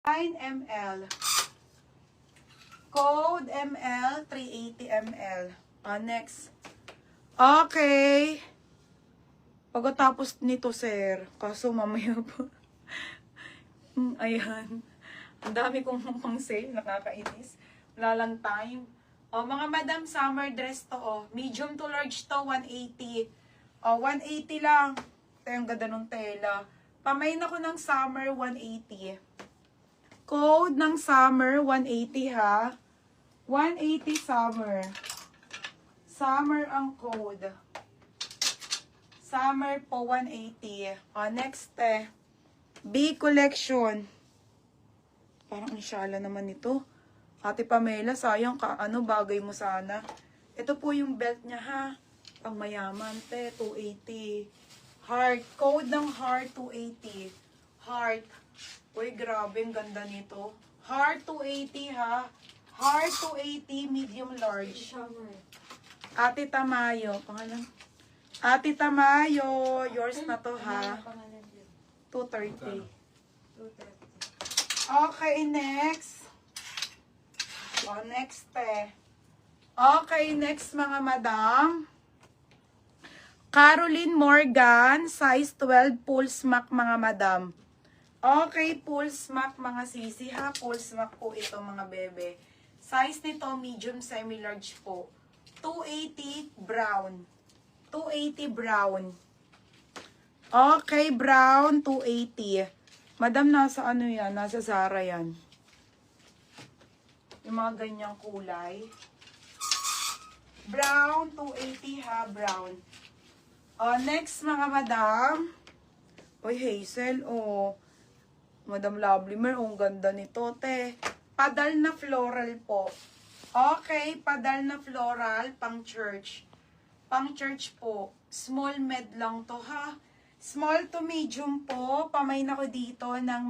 ml. Code ml, 380 ml. Next. Okay. Pagkatapos nito, sir. Kaso mamaya pa. Ayan. Ang dami kong pang sale. Nakakainis. Wala lang time. Mga madam, summer dress to, Medium to large to, 180. 180 lang. Ito yung ganda ng tela. Pamain ako ng summer, 180. Code ng summer, 180 ha. 180 summer. Summer ang code. Summer po, 180. Next, B collection. Parang inshallah naman ito. Ate Pamela, sayang ka, bagay mo sana. Ito po yung belt niya ha. Pang mayaman, 280. Heart, code ng heart, 280. Heart. Uy, grabe, ang ganda nito. Heart, 280 ha. Heart, 280, medium large. Ate Tamayo, pangalan? Ate Tamayo, yours na to ha. 230. Okay, next. Next Okay, next mga madam. Caroline Morgan, size 12, full smack mga madam. Okay, full smack mga sisi ha. Full smack po ito mga bebe. Size nito, medium, semi-large po. 280 brown. 280 brown. Okay, brown, 280. Madam, nasa ano yan? Nasa Zara yan. Yung mga ganyang kulay. Brown, 280 ha, brown. Next mga madam. Uy, Hazel, Madam Lovely Mer, ang ganda nito, te. Padal na floral po. Okay, padal na floral, pang church. Pang church po. Small med lang to, ha. Small to medium po. Pamain ako dito ng